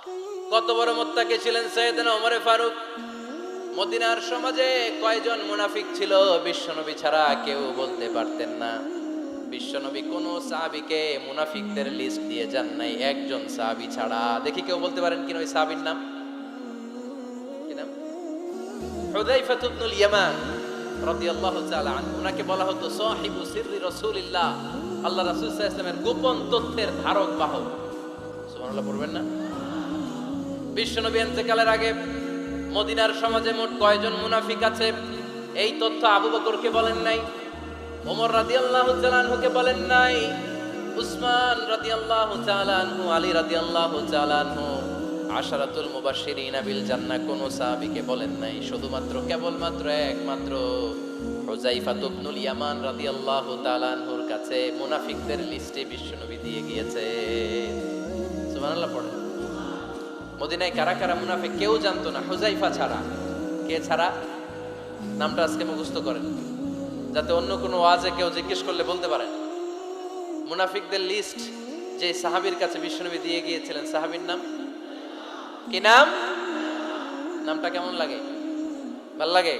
কত বড় মুত্তাকি ছিলেন সাইয়েদনা ওমর ফারুক। মদিনার সমাজে কয়জন মুনাফিক ছিল বিশ্বনবী ছাড়া কেউ বলতে পারতেন না। বিশ্বনবী কোন সাহাবীকে মুনাফিকদের লিস্ট দিয়ে যান নাই, একজন সাহাবী ছাড়া। দেখি কেউ বলতে পারেন কিনা ওই সাহাবীর নাম? কি নাম? হুযায়ফা ইবনুল ইয়ামান রাদিয়াল্লাহু তাআলা আনহু। উনাকে বলা হতো সাহিবু সিররি রাসূলিল্লাহ, আল্লাহ রাসূল সাল্লাল্লাহু আলাইহি ওয়াসাল্লামের গোপন তথ্যের ধারক বাহক। সুবহানাল্লাহ পড়বেন না? বিশ্বনবী ইন্তেকালের আগে মদিনার সমাজে মোট কয়জন মুনাফিক আছে এই তথ্য আবু বকরকে বলেন নাই, ওমর রাদিয়াল্লাহু তাআলা আনহুকে বলেন নাই, উসমান রাদিয়াল্লাহু তাআলা আনহু, আলী রাদিয়াল্লাহু তাআলা আনহু, আশারাতুল মুবাশশিরিনা বিল জান্নাহ কোন সাহাবীকে বলেন নাই। শুধুমাত্র কেবলমাত্র একমাত্র হুযায়ফা ইবনুল ইয়ামান রাদিয়াল্লাহু তাআলা আনহুর কাছে মুনাফিকদের লিস্টে বিশ্বনবী দিয়ে গিয়েছে। সুবহানাল্লাহ পড়েন। মদিনায় কারা কারা মুনাফিক কেউ জানতো না হুযায়ফা ছাড়া। কে ছাড়া? নামটা আজকে মুখস্থ করেন যাতে অন্য কোনো ওয়াজে কেউ জিজ্ঞেস করলে বলতে পারেন। মুনাফিকদের লিস্ট যে সাহাবীর কাছে বিশ্বনবী দিয়ে গিয়েছিলেন, সাহাবীর নাম কি? নাম? নামটা কেমন লাগে? ভাল লাগে?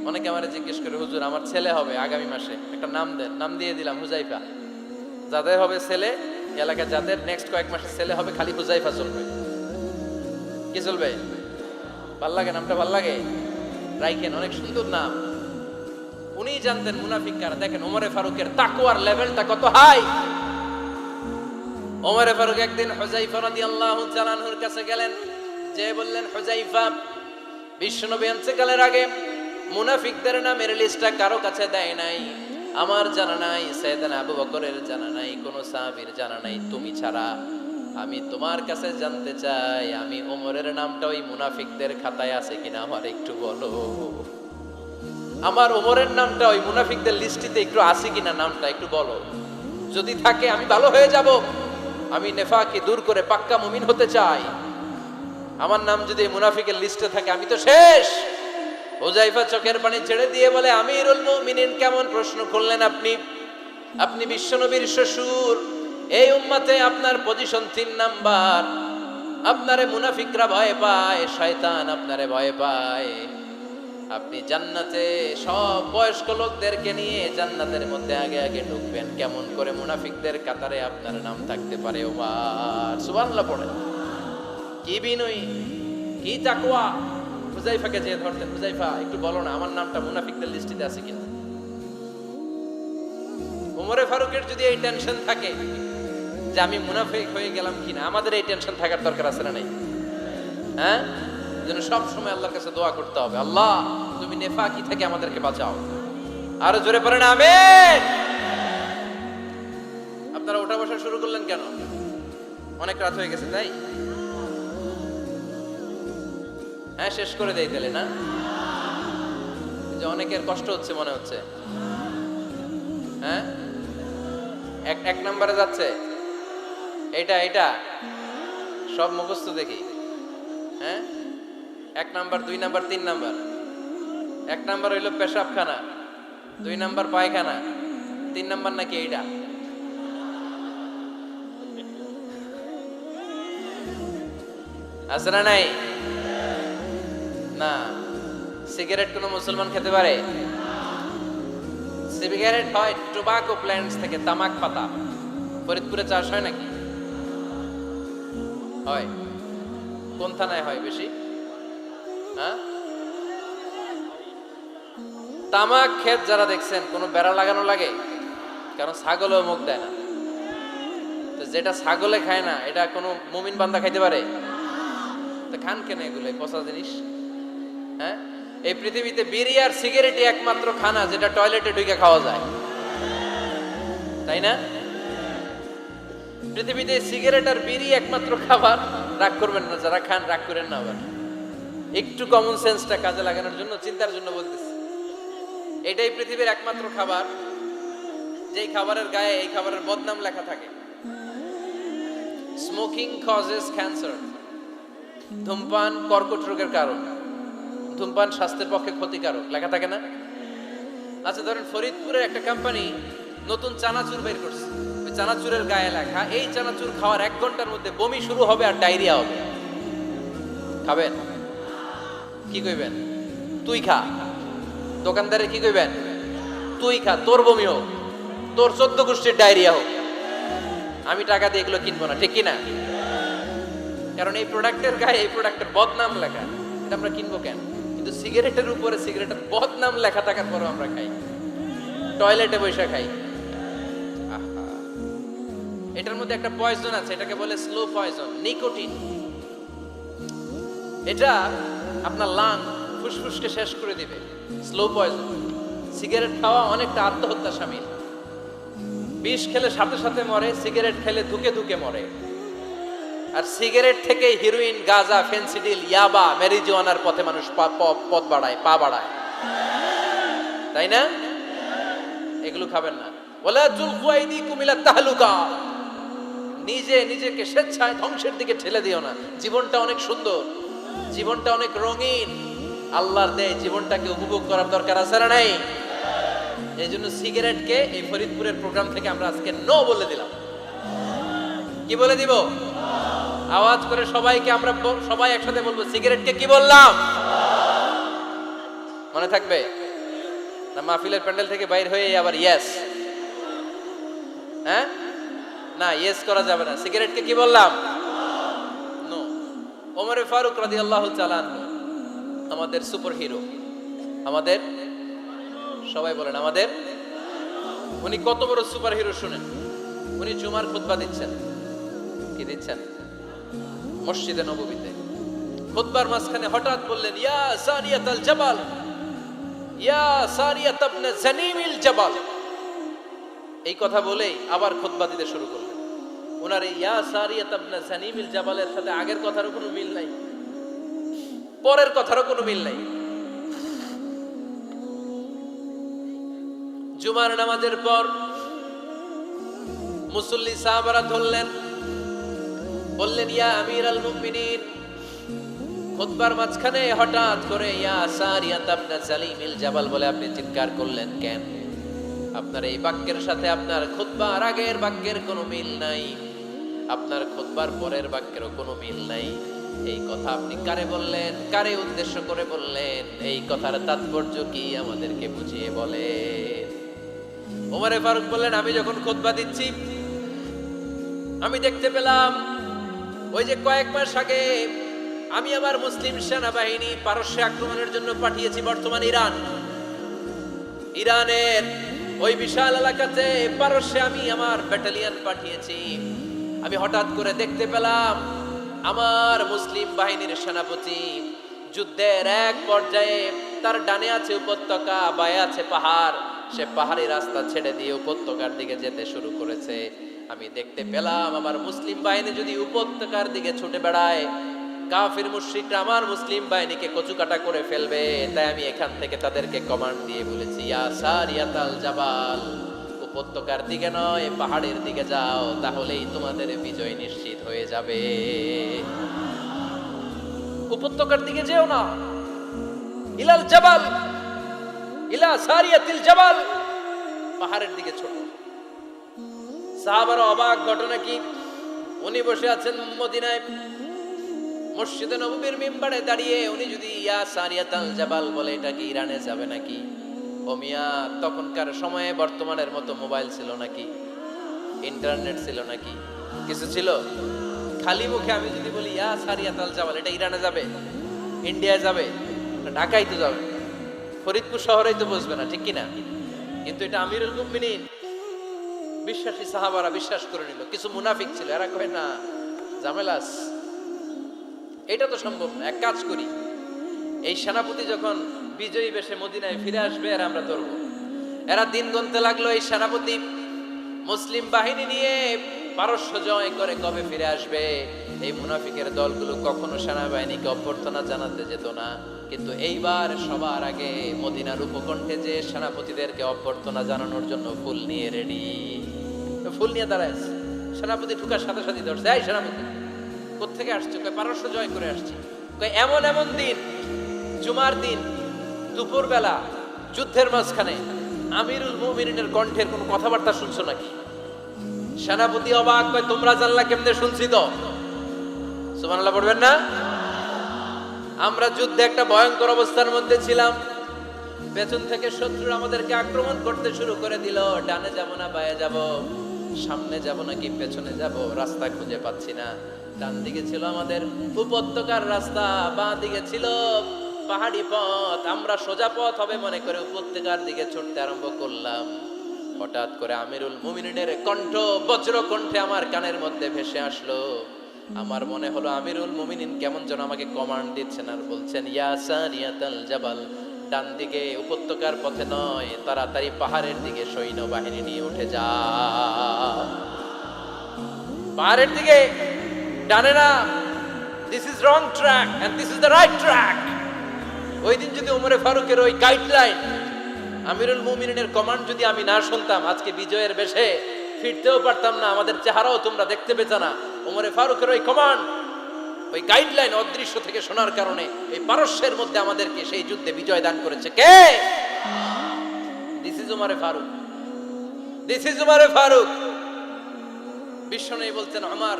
অনেকে আমারে জিজ্ঞেস করে, হুজুর আমার ছেলে হবে আগামী মাসে, একটা নাম দেন। নাম দিয়ে দিলাম হুযায়ফা। যাদের হবে ছেলে, এলাকায় যাদের নেক্সট কয়েক মাসে ছেলে হবে, খালি হুযায়ফা চলবে। কি চলবে? ভাল লাগে? নামটা ভাল লাগে? রাইখেন, অনেক সুন্দর নাম। উনি জানতেন মুনাফিক কারা। দেখেন ওমরে ফারুকের তাকওয়ার লেভেলটা কত হাই। ওমরে ফারুক একদিন হুযায়ফা রাদিয়াল্লাহু তাআলা আনহুর কাছে গেলেন, যে বললেন, হুযায়ফা, বিশ্বনবী ইন্তেকালের আগে মুনাফিকদের নামের লিস্টটা কারো কাছে দেয় নাই, আমার জানা নাই, সাইয়েদনা আবু বকরের জানা নাই, কোন সাহাবীর জানা নাই, তুমি ছাড়া। আমি তোমার কাছে জানতে চাই, আমি ওমরের নামটা ওই মুনাফিকদের খাতায় আছে কিনা আমার একটু বলো। আমার ওমরের নামটা ওই মুনাফিকদের লিস্টিতে একটু আছে কিনা, নামটা একটু বলো। যদি থাকে আমি ভালো হয়ে যাব, আমি নেফাকি দূর করে পাক্কা মুমিন হতে চাই। আমার নাম যদি মুনাফিকের লিস্টে থাকে আমি তো শেষ। হুযায়ফা চোখের পানি ছেড়ে দিয়ে বলে, আমিরুল মুমিনিন, কেমন প্রশ্ন করলেন আপনি? আপনি বিশ্বনবীর শ্বশুর, এই উম্মতে আপনার পজিশন 3 নাম্বার। আপনারে মুনাফিকরা ভয় পায়, শয়তান আপনারে ভয় পায়। আপনি জান্নাতে সব বয়স্ক লোকদেরকে নিয়ে জান্নাতের মধ্যে আগে আগে ঢুকবেন, কেমন করে মুনাফিকদের কাতারে আপনার নাম থাকতে পারে? ওমর সুবহানাল্লাহ পড়েন। কি বিনয়ী, কি তাকওয়া। হুযায়ফাকে যে ধরতেন, হুযায়ফা একটু বলো না আমার নামটা মুনাফিকদের লিস্টিতে আছে কিনা। ওমরে ফারুকের যদি এই টেনশন থাকে যে আমি মুনাফিক হয়ে গেলাম কিনা, আমাদের এই টেনশন থাকার দরকার আছে না নাই? হ্যাঁ, যেন সব সময় আল্লাহর কাছে দোয়া করতে হবে, আল্লাহ তুমি নেফাকি থেকে আমাদেরকে বাঁচাও। আরো জোরে পড়েন আমিন। আপনারা ওঠা বসা শুরু করলেন কেন? অনেক রাত হয়ে গেছে তাই? হ্যাঁ, শেষ করে দেই তাহলে না? যে অনেকের কষ্ট হচ্ছে মনে হচ্ছে। হ্যাঁ, এক নম্বরে যাচ্ছে এটা সব মুখস্থ দেখি। হ্যাঁ, 1 নাম্বার, 2 নাম্বার, 3 নাম্বার। 1 নাম্বার হইল পেশাবখানা, 2 নাম্বার পায়খানা, 3 নাম্বার নাকি এইটা? আছে না নাই? না। সিগারেট কোন মুসলমান খেতে পারে? সিগারেট হয় টোবাকো প্ল্যান্টস থেকে, তামাক পাতা। ফরিদপুরে চাষ হয় নাকি? হয়। কোন থানায় হয় বেশি? হ্যাঁ, তামাক ক্ষেত যারা দেখছেন কোন বেড়া লাগানো লাগে? কারণ ছাগলেও মুখ দেয় না। তো যেটা ছাগলে খায় না এটা কোনো মুমিন বান্দা খাইতে পারে? তো খান কেন এগুলো পচা জিনিস? হ্যাঁ, এই পৃথিবীতে বিড়ি আর সিগারেটই একমাত্র খানা যেটা টয়লেটে ঢুকে খাওয়া যায়, তাই না? পৃথিবীতে সিগারেট আর বিড়ি একমাত্র খাবার। রাগ করবেন না, যারা খান রাগ করেন না। আবার একটু কমন সেন্সটা কাজে লাগানোর জন্য, চিন্তার জন্য বলতেছি। এটাই পৃথিবীর একমাত্র খাবার যেই খাবারের গায়ে এই খাবারের বদনাম লেখা থাকে, স্মোকিং কজেস ক্যান্সার। ধূমপান কর্কট রোগের কারণ, ধূমপান স্বাস্থ্যের পক্ষে ক্ষতিকারক লেখা থাকে না? আচ্ছা ধরেন ফরিদপুরের একটা কোম্পানি নতুন চানাচুর বের করছে, ওই চানাচুরের গায়ে লেখা এই চানাচুর খাওয়ার 1 ঘন্টার মধ্যে বমি শুরু হবে আর ডায়রিয়া হবে। খাবেন? কি কইবেন? তুই খা। দোকানদারে কি কইবেন? তুই খা, তোর বমি হোক, তোর 14 গোষ্ঠীর ডায়রিয়া হোক, আমি টাকা দিয়ে এগুলো কিনবো না, ঠিক কিনা? কারণ এই প্রোডাক্টের গায়ে এই প্রোডাক্টের বদনাম লেখা, এটা আমরা কিনবো কেন? কিন্তু সিগারেটের উপরে সিগারেটের বদনাম লেখা থাকার পরও আমরা খাই, টয়লেটে বসে খাই। আহা, এটার মধ্যে একটা পয়জন আছে, এটাকে বলে স্লো পয়জন, নিকোটিন। এটা আপনার লাং ফুসফুসকে শেষ করে দিবে, স্লো পয়জন। সিগারেট খাওয়া অনেকটা আত্মহত্যা শামিল। বিষ খেলে সাথে সাথে মরে, সিগারেট খেলে ধুকে ধুকে মরে। আর সিগারেট থেকে হিরোইন, গাঁজা, ফেন্সিডিল, ইয়াবা, ম্যারিজুয়ানার পথে মানুষ পথ বাড়ায়, পা বাড়ায়, তাই না? এগুলো খাবেন না। ওয়ালা তুলকু আইদিকুম ইলা তাহলুকা, নিজেকে স্বেচ্ছায় ধ্বংসের দিকে ঠেলে দিও না। জীবনটা অনেক সুন্দর, জীবনটা অনেক রঙিন, আল্লাহর দেয় জীবনটাকে উপভোগ করার দরকার আছে না নাই? এই জন্য সিগারেটকে এই ফরিদপুরের প্রোগ্রাম থেকে আমরা আজকে নো বলে দিলাম। কি বলে দিব? আওয়াজ করে সবাইকে আমরা সবাই একসাথে বলবো, সিগারেটকে কি বললাম? মনে থাকবে না? মাহফিলের প্যান্ডেল থেকে বাইর হয়ে আবার ইয়েস, হ্যাঁ না, ইয়েস করা যাবে না। সিগারেটকে কি বললাম? নো। ওমর ফারুক রাদিয়াল্লাহু তাআলা আনহু আমাদের সুপার হিরো, আমাদের সবাই বলেন আমাদের। উনি কত বড় সুপার হিরো শুনেন। উনি জুমার খুতবা দিচ্ছেন। কি দিচ্ছেন? মসজিদে নববীতে। খুতবার মাঝখানে হঠাৎ বললেন, ইয়া সারিয়াতাল জাবাল, ইয়া সারিয়াত ইবনে জানিমিল জাবাল। এই কথা বলেই আবার খুতবা দিতে শুরু করলেন। ওনার এই ইয়া সারিয়াত ইবনে জানিমিল জাবালের সাথে আগের কথারও কোনো মিল নাই, পরের কথারও কোনো মিল নাই। জুমার নামাজের পর মুসল্লি সাহাবারা ধরলেন, বললেন, ইয়া আমিরাল মুমিনিন। খুতবার মাঝখানে হঠাৎ করে ইয়া সারিয়াত ইবনে জালিমিল জাবাল বলে আপনি চিৎকার করলেন কেন? আপনার এই বাক্যের সাথে আপনার খুতবার আগের বাক্যের কোনো মিল নাই, আপনার খুতবার পরের বাক্যেরও কোনো মিল নাই। এই কথা আপনি কারে বললেন? কারে উদ্দেশ্য করে বললেন? এই কথার তাৎপর্য কি আমাদেরকে বুঝিয়ে বলেন। ওমর ফারুক বললেন, আমি যখন খুতবা দিচ্ছি আমি দেখতে পেলাম ওই যে কয়েক মাস আগে আমি আমার মুসলিম সেনাবাহিনী পারস্যে আক্রমণের জন্য পাঠিয়েছি, বর্তমান ইরানের ওই বিশাল এলাকাতে পারস্যে আমি আমার ব্যাটালিয়ন পাঠিয়েছি। আমি হঠাৎ করে দেখতে পেলাম আমার মুসলিম বাহিনীর সেনাপতি যুদ্ধের এক পর্যায়ে তার ডানে আছে উপত্যকা, বায়ে আছে পাহাড়, সে পাহাড়ি রাস্তা ছেড়ে দিয়ে উপত্যকার দিকে যেতে শুরু করেছে। আমি দেখতে পেলাম আমার মুসলিম বাহিনী যদি উপত্যকার দিকে ছুটে বেড়ায়, কাফির মুশরিকরা আমার মুসলিম বাহিনীকে কচুকাটা করে ফেলবে। তাই আমি এখান থেকে তাদেরকে কমান্ড দিয়ে বলেছি, ইয়া সারিয়াতাল জাবাল, উপত্যকার দিকে নয় পাহাড়ের দিকে যাও, তাহলেই তোমাদের বিজয় নিশ্চিত হয়ে যাবে। উপত্যকার দিকে যেও না, ইলাল জাবাল, ইলা সারিয়াতিল জাবাল, পাহাড়ের দিকে ছোট। সাহাবারা অবাক, ঘটনা কি? উনি বসে আছেন মদিনায় মসজিদে নববীর মিম্বারে দাঁড়িয়ে, উনি যদি ইয়া সারিয়াতাল জাবাল বলে, এটা কি ইরানে যাবে নাকি? ও মিয়া, তখনকার সময়ে বর্তমানের মতো মোবাইল ছিল নাকি? ইন্টারনেট ছিল নাকি? কিছু ছিল? খালি মুখে আমি যদি বলি ইয়া সারিয়াতাল জাবাল, এটা ইরানে যাবে, ইন্ডিয়ায় যাবে, ঢাকায় তো যাবে, ফরিদপুর শহরেই তো বসবে না, ঠিক কিনা? কিন্তু এটা আমিরুল মুমিনিন বিশ্বাসী সাহাবারা বিশ্বাস করে নিল। কিছু মুনাফিক ছিল, এরা কয় না, ঝামেলাস, এটা তো সম্ভব না। এক কাজ করি, এই সেনাপতি যখন বিজয়ী বেশে মদিনায় ফিরে আসবে আর আমরা ধরবো। এরা দিন গুনতে লাগলো, এই সেনাপতি মুসলিম বাহিনী নিয়ে পারস্য জয় করে কবে ফিরে আসবে। এই মুনাফিকের দলগুলো কখনো সেনাবাহিনীকে অভ্যর্থনা জানাতে যেত না, কিন্তু এইবার সবার আগে মদিনার উপকণ্ঠে যে সেনাপতিদেরকে অভ্যর্থনা জানানোর জন্য ফুল নিয়ে রেডি, ফুল নিয়ে দাঁড়ায়। সেনাপতি ঢুকার সাথে সাথে ধরছে, এই সেনাপতি কোত্থেকে আসছে? কয় পারস্য জয় করে আসছি। কয় এমন এমন দিন, জুমার দিন দুপুর বেলা যুদ্ধের মাঝখানে আমিরুল মুমিনিনের কণ্ঠের কোন কথাবার্তা শুনছো নাকি? সেনাপতি অবাক, কয় তোমরা জানলা কেমনে? শুনছি তো। সুবহানাল্লাহ পড়বেন না? আমরা যুদ্ধে একটা ভয়ঙ্কর অবস্থার মধ্যে ছিলাম। পেছন থেকে শত্রু আমাদেরকে আক্রমণ করতে শুরু করে দিল। ডানে যাব না বায়ে যাব, সামনে যাব নাকি পেছনে যাব, রাস্তা খুঁজে পাচ্ছি না। ডান দিকে ছিল আমাদের উপত্যকার রাস্তা, বাঁ দিকে ছিল পাহাড়ি পথ। আমরা সোজা পথ হবে মনে করে উপত্যকার দিকে ছুটতে আরম্ভ করলাম। হঠাৎ করে আমিরুল মুমিনিনের কণ্ঠ বজ্র কণ্ঠে আমার কানের মধ্যে ভেসে আসলো। আমার মনে হলো আমিরুল মুমিনিন কেমন যেন আমাকে কমান্ড দিচ্ছেন আর বলছেন, ইয়া সারিয়াতাল জাবাল, ডান দিকে উপত্যকার পথে নয়, তাড়াতাড়ি পাহাড়ের দিকে সৈন্যবাহিনী নিয়ে উঠে যা। পাহাড়ের দিকে, ডানে না। This is wrong track and this is the right track. ওই দিন যদি ওমরে ফারুকের ওই গাইডলাইন, আমিরুল মুমিনিনের কমান্ড যদি আমি না শুনতাম, আজকে বিজয়ের বেশে ফিরতেও পারতাম না, আমাদের চেহারাও তোমরা দেখতে পেত না। ওমরে ফারুকের ওই কমান্ড, ওই গাইডলাইন অদৃশ্য থেকে শোনার কারণে এই পারস্যের মধ্যে আমাদেরকে সেই যুদ্ধে বিজয় দান করেছে কে? দিস ইজ ওমরে ফারুক, দিস ইজ ওমরে ফারুক। বিশ্বনবী বলতেন, ওমর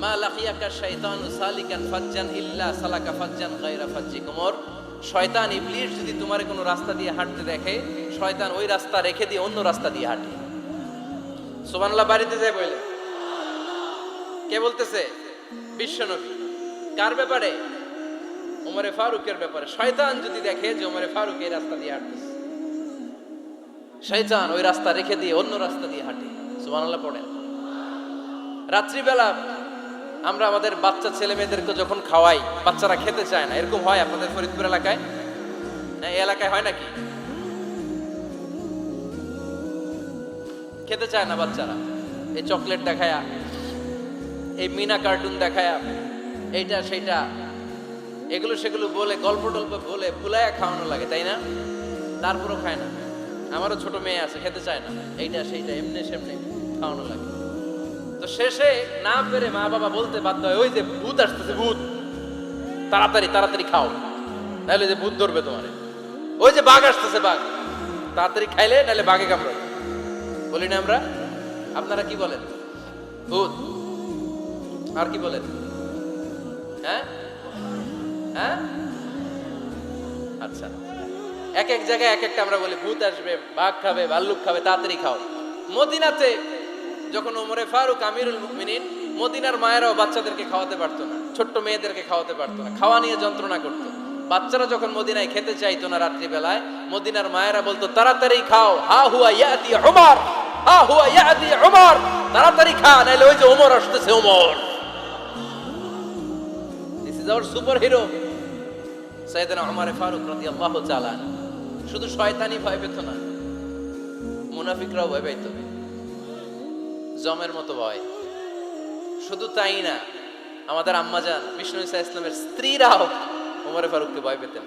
মা লাকিয়াকা শাইতানু সালিকান ফাজ্জান ইল্লা সালাকা ফাজ্জান গায়রা ফাজ্জিক। ওমর, শয়তান ইবলিস যদি তোমার কোনো রাস্তা দিয়ে হাঁটতে দেখে, শয়তান ওই রাস্তা রেখে দিয়ে অন্য রাস্তা দিয়ে হাঁটে। সুবহানাল্লাহ। বাড়িতে যায় বলে কে বলতেছে? বিশ্বনবী। কার ব্যাপারে? ওমরে ফারুকের ব্যাপারে। শয়তান যদি দেখে যে ওমরে ফারুক এই রাস্তা দিয়ে হাঁটতেছে, শয়তান ওই রাস্তা রেখে দিয়ে অন্য রাস্তা দিয়ে হাঁটে। সুবহানাল্লাহ পড়েন। রাত্রিবেলা আমরা আমাদের বাচ্চা ছেলে মেয়েদেরকে যখন খাওয়াই, বাচ্চারা খেতে চায় না, এরকম হয় আপনাদের ফরিদপুর এলাকায়? না, এই এলাকায় হয় নাকি? খেতে চায় না বাচ্চারা, এই চকলেট দেখায়া, এই মিনা কার্টুন দেখায়া, এইটা সেইটা, এগুলো সেগুলো বলে, গল্প টল্প বলে ভুলায়া খাওয়ানো লাগে, তাই না? তারপরও খায় না। আমারও ছোট মেয়ে আছে, খেতে চায় না, এইটা সেইটা এমনি সেমনি খাওয়ানো লাগে। তো শেষে না পেরে মা বাবা বলতে বাধ্য হয়, ওই যে ভূত আসতেছে, ভূত, তাড়াতাড়ি তাড়াতাড়ি খাও, নাহলে যে ভূত ধরবে তোমার। ওই যে বাঘ আসতেছে, বাঘ, তাড়াতাড়ি খাইলে নাহলে বাঘে কামড়াবে। বলি না আমরা? আপনারা কি বলেন? ভূত। আর কি বলেন? হ্যাঁ হ্যাঁ, আচ্ছা। এক এক জায়গায় এক একটা আমরা বলি, ভূত আসবে, বাঘ খাবে, ভাল্লুক খাবে, তাড়াতাড়ি খাও। মদিনাতে যখন ওমরে ফারুক আমিরুল মুমিনিন, মদিনার মায়েরাও বাচ্চাদেরকে খাওয়াতে পারতো না, ছোট্ট মেয়েদেরকে খাওয়াতে পারতো না, খাওয়া নিয়ে যন্ত্রণা করতো। বাচ্চারা যখন মদিনায় খেতে চাইতো না রাত্রি বেলায়, মদিনার মায়েরা বলতো, তাড়াতাড়ি খাও, হা হুয়া ইয়াতি উমর, হা হুয়া ইয়াতি উমর, তাড়াতাড়ি খা, নাইলে ওই যে ওমর আসতেছে, Omar. This is our super hero Sayyidina Omar Farooq রাদিয়াল্লাহু তাআলা। শুধু শয়তানি ভয় পেত না, মুনাফিকরাও ভয় পেত, জমের মতো ভয়। শুধু তাই না, আমাদের আম্মাজান বিষ্ণু ইসা ইসলামের স্ত্রীরাও ওমরে ফারুককে ভয় পেতেন।